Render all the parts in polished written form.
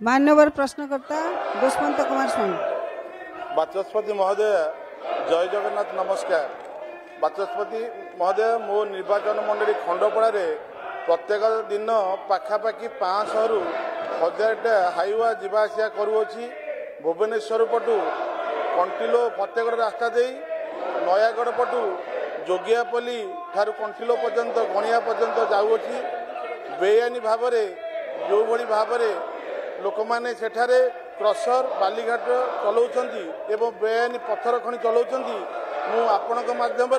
मान्यवर प्रश्नकर्ता दुष्मंत कुमार स्वामी। बाचस्पति महोदय जय जगन्नाथ नमस्कार। बाचस्पति महोदय मो निर्वाचन मंडली खंडपड़ा प्रत्येक दिन पाखापाखि 500 रु 1000 हाईवा जावासिया करुच्छी। भुवनेश्वर पटु कंटिलो फतेगड़ रास्ता दे नयागढ़ पटु जोगियापल्ली ठारू कंटिलो पर्यंत गणिया पर्यंत जाऊँगी। बेआईनी भाव जो भली भाव लोक मैंने सेठारे क्रसर बालीघाट चलाउछंती एवं बेआईनी पत्थर खनि चलाउछंती। मु आपणक माध्यम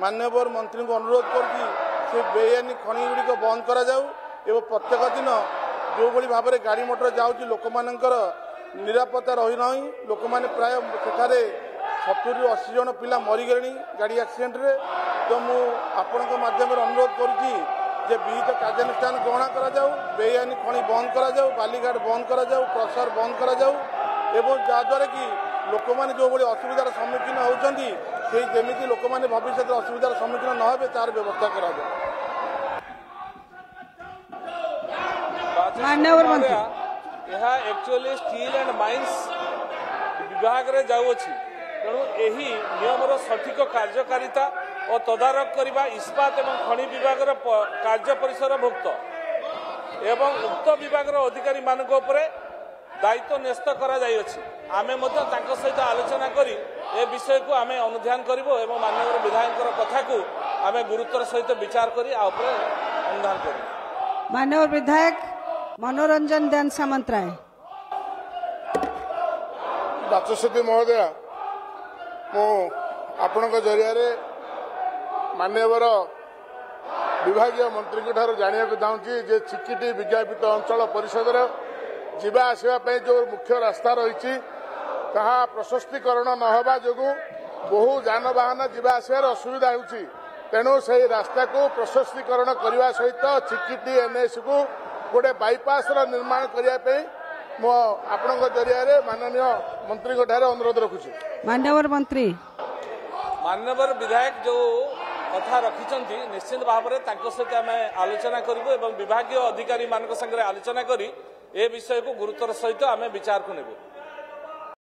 मान्यवर मंत्री को अनुरोध करुँची से बेआईनी खनि गुड़िक बंद करा जाऊ एवं प्रत्येक दिन जो भली भाव गाड़ी मोटर जाऊँगी लोक मानकर निरापत्ता रही ना। लोक मैंने प्राय सेठारे 70 ରୁ 80 जन पिला मरीगले गाड़ी एक्सीडेंट रे। तो मु आपणक माध्यम अनुरोध करुँची जे विहित कार्यानुष्ठान ग्रहण करा जाऊ, बेआईनी खनि बंद करा जाऊ, बालीघाट बंद करा जाऊ, क्रसर बंद करा जाऊ एवं जहाद्वारा कि लोक मैंने जो भली असुविधार सम्मुखीन होउछंती से जेमिति लोक मैंने भविष्य असुविधार सम्मुखीन न हेबे तार व्यवस्था करा जाऊ। मान्यवर मंत्री यह एक्चुअली स्टील एंड माइंस विभाग रे जाउछि। तेणु यही नियमर सठिक कार्यकारिता और तदारक करने इस्पात एवं खनि विभाग कार्य परिसर भुक्त एवं उक्त विभाग अधिकारी मानक उपरे दायित्व न्यस्त करा जाइछि। आमे मध्य तांको सहित आलोचना करी ए विषय को आमे अनुध्यान करिवो एवं माननीय विधायक कथा को आमे गुरुत्वर सहित विचार करी आ उपरे अनुध्यान करी। माननीय विधायक मनोरंजन दान सामंतराय। बाचस्पति महोदय मु आपणक जरिया मान्यवर विभाग मंत्री जाना चाहूँगी जे चिकिटी विज्ञापित अंचल परिषद जीवा आसवाई जो मुख्य रास्ता रही प्रशस्तीकरण नहबा जो बहु जानवाहन जीवा आसबार असुविधा होती। तेणु से रास्ता को प्रशस्तीकरण करने सहित चिकिटी एनएस को गोटे बाईपास निर्माण करने मो आपण जरिया माननीय मंत्री अनुरोध रखुची। मान्यवर मंत्री मान्यवर विधायक जो कथा रखिंट निश्चित भाव में सहित आम आलोचना करूँ एवं विभाग अधिकारी मान संगे आलोचना करी ए विषय को गुरुत्वर सहित आम विचार को नेबू।